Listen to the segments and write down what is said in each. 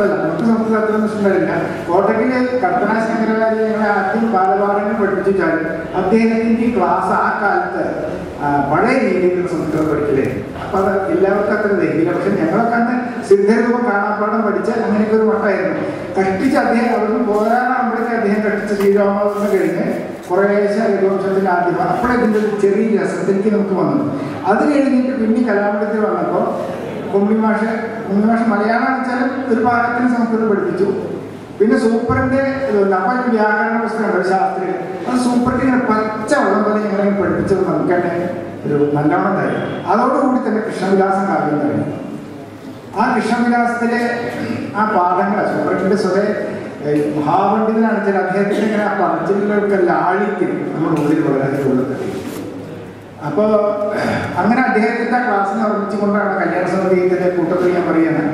നമുക്ക് സംസ്കൃതത്തിലൊന്നും ഇഷ്ടമില്ല. കോട്ടയ്ക്കില് കർത്തന ശങ്കരാചാര്യ ഞങ്ങളെ ആദ്യം ബാലപാഠങ്ങൾ പഠിപ്പിച്ചാൽ അദ്ദേഹത്തിൻ്റെ ക്ലാസ് ആ കാലത്ത് പഴയ രീതിയിൽ സംസ്കൃതം പഠിക്കലേ. അപ്പൊ അത് എല്ലാവർക്കും അത്ര ദഹിക്കില്ല. പക്ഷെ ഞങ്ങളൊക്കെ അന്ന് സിദ്ധരൂപം കാണാപ്പാടം പഠിച്ച് അങ്ങനെയൊക്കെ ഒരു മട്ടായിരുന്നു. കഷ്ടിച്ച് അദ്ദേഹം അവിടുന്ന് പോരാനാകുമ്പോഴേക്കും അദ്ദേഹം കഷ്ടിച്ച് ശ്രീരാമന്ന് കഴിഞ്ഞ് കുറേശ്ശെ രഘുവംശത്തിൻ്റെ ആദ്യം അപ്പോഴേ ഇതിൻ്റെ ഒരു ചെറിയ രസത്തിലേക്ക് നമുക്ക് വന്നു. അത് കഴിഞ്ഞിട്ട് പിന്നെ കലാമണ്ഡലത്തിൽ വന്നപ്പോൾ കുമ്മിമാഷ് മലയാളം വെച്ചാലും ഒരു പാഠത്തിന് സംസ്കൃതം പഠിപ്പിച്ചു. പിന്നെ സൂപ്പറിന്റെ അപ്പം വ്യാകരണ പുസ്തകമുണ്ട്, ഒരു ശാസ്ത്രി. അത് സൂപ്പറിന്റെ ഇങ്ങനെ പച്ച വെള്ളം പോലെ ഞങ്ങളെ പഠിപ്പിച്ചത് നമുക്ക് തന്നെ ഒരു നല്ലോണം തരും. അതോടുകൂടി തന്നെ കൃഷ്ണവിലാസം കാര്യം തരും. ആ കൃഷ്ണവിലാസത്തിലെ ആ പാഠങ്ങൾ സൂപ്പറിന്റെ സ്വതേ മഹാപണ്ഡിതനാണ് വെച്ചാൽ അദ്ദേഹത്തിന് ഇങ്ങനെ ആ പറച്ചിലുകൾക്ക് ലാളിക്കും നമ്മുടെ ഉള്ളിൽ വളരെ ഉള്ളത്. അപ്പോൾ അങ്ങനെ അദ്ദേഹത്തിൻ്റെ ക്ലാസ്സിനെ ഓർമ്മിച്ചുകൊണ്ടാണ് കല്യാണ സമിതിയുടെ കൂട്ടത്തിൽ ഞാൻ പറയുന്നത്.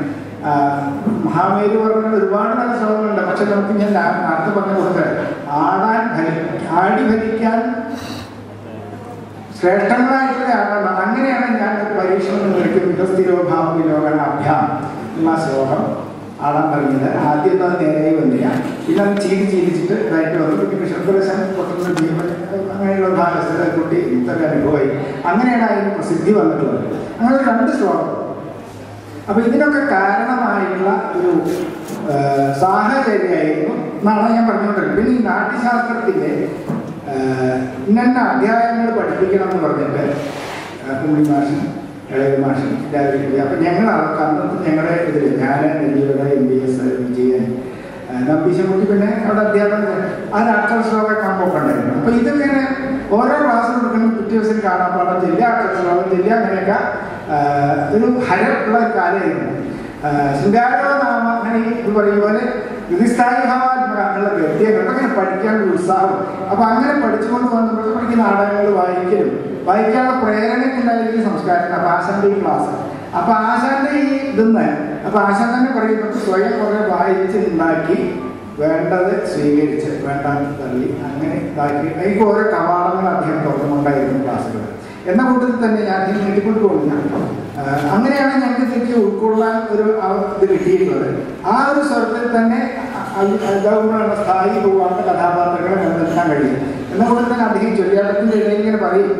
മഹാമേരു പറഞ്ഞ ഒരുപാട് നല്ല ശ്ലോകങ്ങളുണ്ട്. പക്ഷെ നമുക്ക് ഞാൻ നേരത്തെ പറഞ്ഞു കൊടുത്തത് ആടി ഭരിക്കാൻ ശ്രേഷ്ഠങ്ങളായിട്ടുള്ള ആളാണ്. അങ്ങനെയാണ് ഞാൻ പരീക്ഷണം നിർത്തി വികസ്ഥിരോഭാവ വിലോകനാഭ്യാം എന്ന ശ്ലോകം ആടാൻ പറഞ്ഞത്. ആദ്യം അത് നേരെ വന്നില്ല, പിന്നെ അത് ചീരിച്ചിട്ട് ഇതായിട്ട് വന്നു. പിന്നെ കൃഷ്ണപ്രദേശം പൊട്ടുന്ന ജീവൻ അങ്ങനെയുള്ള ഭാഗസ്ഥ കുട്ടി ഇത്ര അനുഭവമായി. അങ്ങനെയാണ് അതിന് പ്രസിദ്ധി വന്നിട്ടുള്ളത്. അങ്ങനെ രണ്ട് ശ്ലോകം. അപ്പൊ ഇതിനൊക്കെ കാരണമായിട്ടുള്ള ഒരു സാഹചര്യമായിരുന്നു എന്നാണ് ഞാൻ പറഞ്ഞുകൊണ്ടിരുന്നത്. പിന്നെ ഈ നാട്യശാസ്ത്രത്തിൻ്റെ ഇന്ന അധ്യായങ്ങൾ പഠിപ്പിക്കണം എന്ന് പറഞ്ഞിട്ട് കുമ്മി മാഷൻ ഇളയ മാഷൻ എല്ലാവരും. അപ്പം ഞങ്ങൾ അന്നത്തെ ഞങ്ങളുടെ ഇതിൽ ഞാൻ നെല്ലിയുടെ MBS വിജയൻ നമ്പീശൻകുട്ടി പിന്നെ അവിടെ അധ്യാപകർ ആ അക്ഷര ശ്ലോകം കാണുമ്പോൾ ഉണ്ടായിരുന്നു. അപ്പോൾ ഇതിങ്ങനെ ഓരോ ക്ലാസ്സിൽ കൊടുക്കണം. പിറ്റേ ദിവസം കാണാപ്പാടം ചെല്ലുക, അക്ഷര ശ്ലോകം ചെല്ലുക, അങ്ങനെയൊക്കെ ഒരു ഹരമുള്ള ഒരു കാലമായിരുന്നു. ശൃംഗാരനാമ അങ്ങനെ ഇത് പറയും പോലെ വിധിസ്ഥായി ഭാവാത്മകമുള്ള വ്യക്തികളൊക്കെ അങ്ങനെ പഠിക്കാനുള്ള ഉത്സാഹം. അപ്പം അങ്ങനെ പഠിച്ചുകൊണ്ട് വന്നപ്പോഴത്തേക്ക് നാടകങ്ങൾ വായിക്കാനുള്ള പ്രേരണയ്ക്കുണ്ടായിരിക്കും സംസ്കാരം. അപ്പം ആശാന്റെ ഈ ക്ലാസ്, അപ്പം ആശാന്റെ ഈ ഇതെന്ന് അപ്പം ആശാൻ തന്നെ പറയുന്നത് സ്വയം കുറെ വായിച്ച് ഉണ്ടാക്കി വേണ്ടത് സ്വീകരിച്ച് വേണ്ടാന്ന് തള്ളി അങ്ങനെ ഇതാക്കി എനിക്ക് ഓരോ കവാടങ്ങൾ അദ്ദേഹം തുറന്നുകൊണ്ടായിരുന്നു ക്ലാസ്സുകൾ. എന്ന കൂട്ടത്തിൽ തന്നെ ഞാൻ ഇതിന് നീട്ടിക്കൊണ്ട് പോകുന്ന അങ്ങനെയാണ് ഞങ്ങൾക്ക് ശരിക്കും ഉൾക്കൊള്ളാൻ ഒരു ഇത് കിട്ടിയിട്ടുള്ളത്. ആ ഒരു സ്വരത്തിൽ തന്നെ ഇതാകുമ്പോഴാണ് സ്ഥായി പോകാത്ത കഥാപാത്രങ്ങളെ നിലനിർത്താൻ കഴിയും. എന്ന കൂട്ടത്തിൽ തന്നെ അദ്ദേഹം ചൊല്ലിയാട്ടത്തിൻ്റെ ഇടയിൽ ഇങ്ങനെ പറയും.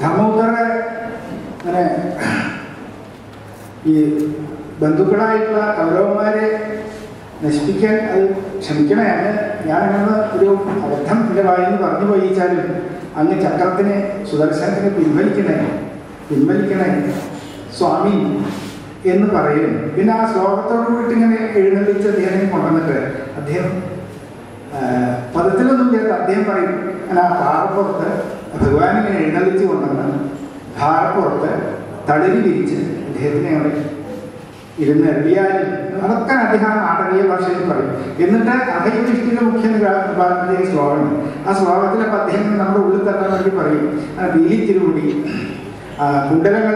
ധർമ്മപുത്രരെ അങ്ങനെ ഈ ബന്ധുക്കളായിട്ടുള്ള കൗരവന്മാരെ നശിപ്പിക്കാൻ അത് ക്ഷമിക്കണേ, ഞാനങ്ങനെ ഒരു അബദ്ധം എൻ്റെ വായിന്ന് പറഞ്ഞു പോയിച്ചാലും അങ്ങ് ചക്രത്തിനെ സുദർശനത്തിന് പിൻവലിക്കണേ സ്വാമി എന്ന് പറയും. പിന്നെ ആ ശ്ലോകത്തോടു കൂടിയിട്ട് ഇങ്ങനെ എഴുന്നള്ളിച്ച് അദ്ദേഹം കൊണ്ടുവന്നിട്ട് അദ്ദേഹം പദത്തിലൊന്നും ചേർത്ത് അദ്ദേഹം പറയും. അങ്ങനെ ആ പാറപ്പുറത്ത് ഭഗവാനിങ്ങനെ എഴുന്നള്ളിച്ച് കൊണ്ടുവന്ന് പാറപ്പുറത്ത് തളിരി വിരിച്ച് അദ്ദേഹത്തിനെ അവിടെ ഇരുന്ന് എറിയാനും അതൊക്കെ അദ്ദേഹം നാടകീയ ഭാഷയിൽ പറയും. എന്നിട്ട് അഭയവിഷ്ടിയുടെ മുഖ്യ നിപാതന്റെ ശ്ലോകമാണ്. ആ ശ്ലോകത്തിലപ്പോൾ അദ്ദേഹം നമ്മുടെ ഉള്ളിൽ തട്ടാൻ വേണ്ടി പറയും വീലിത്തിരുമുടി കുണ്ടലങ്ങൾ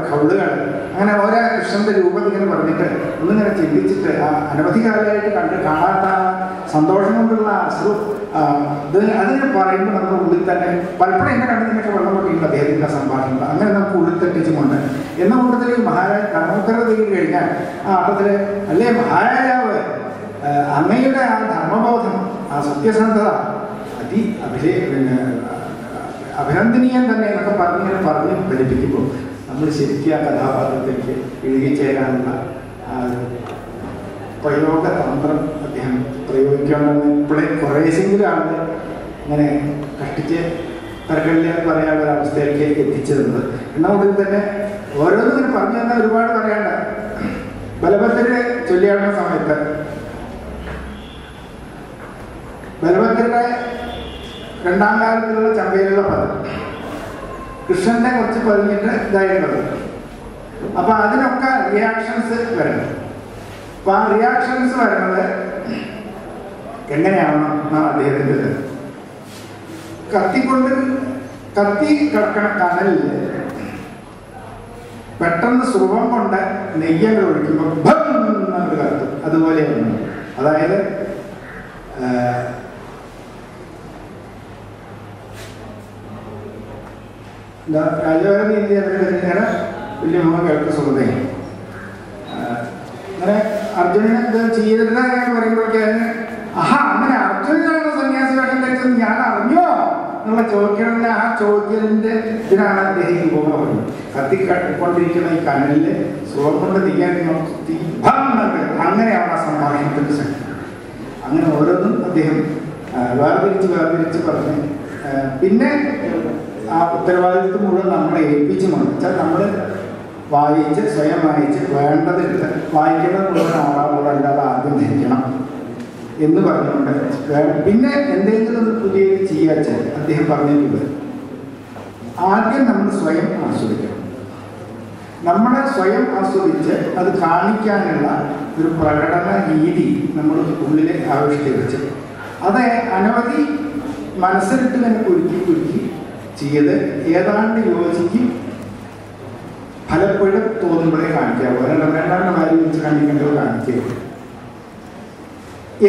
കൗളുകൾ അങ്ങനെ ഓരോ കൃഷ്ണന്റെ രൂപം ഇങ്ങനെ പറഞ്ഞിട്ട് ഒന്നിങ്ങനെ ചിന്തിച്ചിട്ട് അനവധി കാലമായിട്ട് കാണാത്ത സന്തോഷം കൊണ്ടുള്ള അശ്രു അതിങ്ങനെ പറയുമ്പോൾ നമ്മുടെ ഉള്ളിൽ തന്നെ പലപ്പോഴും എന്നെ കണ്ടതിനൊക്കെ വെള്ളം പൊട്ടിയിട്ടുണ്ട് അദ്ദേഹത്തിൻ്റെ സംഭാഷണം. അങ്ങനെ നമുക്ക് ഉള്ളിൽ തെറ്റിച്ചുകൊണ്ട് എന്ന കൂട്ടത്തിൽ മഹാരാജ് ധർമ്മോത്തര തീർന്നു കഴിഞ്ഞാൽ ആ ആട്ടത്തിൽ അല്ലേ മഹാരാജാവ് അങ്ങയുടെ ആ ധർമ്മബോധം ആ സത്യസന്ധത അഭിനന്ദനീയം തന്നെ എന്നൊക്കെ പറഞ്ഞ് ഫലിപ്പിക്കുമ്പോൾ നമ്മൾ ശരിക്കും ആ കഥാപാത്രത്തിലേക്ക് ഇഴുകിച്ചേരാനുള്ള പ്രയോഗതന്ത്രം അദ്ദേഹം പ്രയോഗിക്കണമെന്ന് ഇപ്പോഴേ കുറേശെങ്കിലും ആളുകൾ ഇങ്ങനെ കഷ്ടിച്ച് തരകളിൽ പറയാനുള്ള ഒരു അവസ്ഥയിലേക്ക് എത്തിച്ചിരുന്നത്. എന്നാൽ തന്നെ ഓരോന്നും ഇങ്ങനെ പറഞ്ഞു തന്നാൽ ഒരുപാട് പറയാണ്ട്. ബലഭദ്രരെ ചൊല്ലിയാടുന്ന സമയത്ത് ബലഭദ്രരുടെ രണ്ടാം കാലത്തിലുള്ള ചമ്പയിലുള്ള പദം കൃഷ്ണന്റെ കുറച്ച് പതിഞ്ഞിട്ട് ഇതായിട്ടുള്ളത്. അപ്പൊ അതിനൊക്കെ റിയാക്ഷൻസ് വരണം. അപ്പൊ ആ റിയാക്ഷൻസ് വരുന്നത് എങ്ങനെയാവണം എന്നാണ് അദ്ദേഹത്തിൻ്റെ കത്തി കിടക്കണ കനലിൽ പെട്ടെന്ന് സുഖം കൊണ്ട് നെയ്യങ്ങൾ ഒഴിക്കുമ്പോൾ ഭം എന്നൊരു കത്തും. അതുപോലെയാണ്. അതായത് എന്താ രാജവാരി ഇന്ത്യ നേരെ വലിയ മോഹം കേൾക്കുന്ന സുഹൃതയും അങ്ങനെ അർജുനനെ ഇത് ചെയ്തിരുന്ന പറയുമ്പോഴേക്കാണ് ആഹാ അങ്ങനെ അർജുനനാണ് സന്യാസി വേഷം ധരിച്ചത് ഞാൻ അറിഞ്ഞോ എന്നുള്ള ചോദിക്കണമെന്ന് ആ ചോദ്യത്തിൻ്റെ ഇതിനാണ് അദ്ദേഹം ഉപയോഗം കത്തിക്കൊണ്ടിരിക്കുന്ന ഈ കനലിൽ സുഖം കൊണ്ട് അങ്ങനെയാണ് ആ സംഭാഷണത്തിൻ്റെ ശക്തി. അങ്ങനെ ഓരോന്നും അദ്ദേഹം വേർതിരിച്ച് പറഞ്ഞ് പിന്നെ ആ ഉത്തരവാദിത്വം മുഴുവൻ നമ്മളെ ഏൽപ്പിച്ചുമാണ് വെച്ചാൽ നമ്മൾ വായിച്ച് സ്വയം വായിച്ച് വേണ്ടതെടുത്ത് വായിക്കുന്നത് മുഴുവൻ ആളാളോട് അല്ലാതെ ആദ്യം ധരിക്കണം എന്ന് പറഞ്ഞുകൊണ്ട് പിന്നെ എന്തെങ്കിലും ഒന്ന് പുതിയത് ചെയ്യാച്ച അദ്ദേഹം പറഞ്ഞിട്ടുണ്ട്. ആദ്യം നമ്മൾ സ്വയം ആസ്വദിക്കണം. നമ്മളെ സ്വയം ആസ്വദിച്ച് അത് കാണിക്കാനുള്ള ഒരു പ്രകടന രീതി നമ്മൾ ഉള്ളിൽ ആവിഷ്കരിച്ച് അത് അനവധി മനസ്സിലിട്ട് തന്നെ കുരുക്കി ചെയ്ത് ഏതാണ്ട് യോജിക്കും പലപ്പോഴും തോന്നുമ്പോഴേ കാണിക്കാവൂ. വേണ്ടാണ്ട് വാരി വെച്ച് കാണിക്കേണ്ടത് കാണിക്കുക.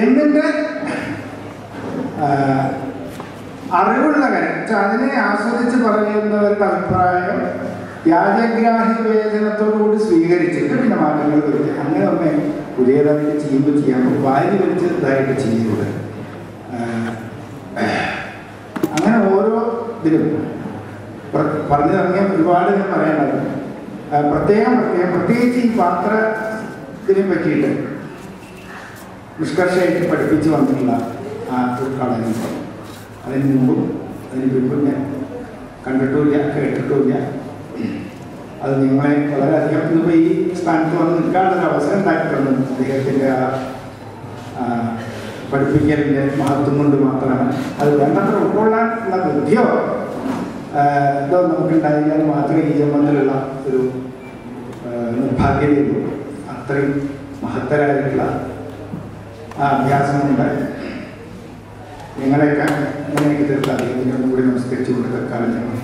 എന്നിട്ട് അറിവുള്ള കാര്യം അതിനെ ആസ്വദിച്ച് പറയുന്നവരുടെ അഭിപ്രായം വ്യാജഗ്രാഹി വിവേചനത്തോടുകൂടി സ്വീകരിച്ചിട്ട് പിന്നെ മാറ്റങ്ങൾ വരുത്തി അങ്ങനെ ഒന്നേ പുതിയതായിട്ട് ചെയ്യുമ്പോൾ ചെയ്യാൻ വാരി വലിച്ചതായിട്ട് ചെയ്യുന്നത്. അങ്ങനെ ഓരോ ഇതിലും പറഞ്ഞു തുടങ്ങിയ ഒരുപാട് ഞാൻ പറയാനുള്ളത് പ്രത്യേകിച്ച് ഈ പാത്രത്തിനെ പറ്റിയിട്ട് നിഷ്കർഷമായിട്ട് പഠിപ്പിച്ച് വന്നിട്ടുള്ള ആ ഒരു കളനി അതിന് മുമ്പും അതിന് പിമ്പും ഞാൻ കണ്ടിട്ടുമില്ല കേട്ടിട്ടുമില്ല. അത് നിങ്ങളെ വളരെയധികം ഇന്നിപ്പോൾ ഈ സ്ഥാനത്ത് വന്ന് നിൽക്കാനുള്ളൊരു അവസരം ഉണ്ടാക്കിയിട്ടുണ്ട്. അദ്ദേഹത്തിൻ്റെ ആ പഠിപ്പിക്കലിൻ്റെ മഹത്വം കൊണ്ട് മാത്രമാണ്. അത് വേണ്ടത്ര ഉൾക്കൊള്ളാനുള്ള ബുദ്ധിയോ ഇതോ നമുക്കുണ്ടായാൽ മാത്രമേ ഈ ജന്മത്തിലുള്ള ഒരു നിർഭാഗ്യതയുള്ളൂ. അത്രയും മഹത്തരായിട്ടുള്ള ആ അഭ്യാസമുണ്ട്. നിങ്ങളെയൊക്കെ ഇങ്ങനെയൊക്കെ തീർത്താൽ ഇതിനൊന്നും കൂടി നമസ്കരിച്ചു കൊണ്ട് തൽക്കാലം ഞങ്ങൾ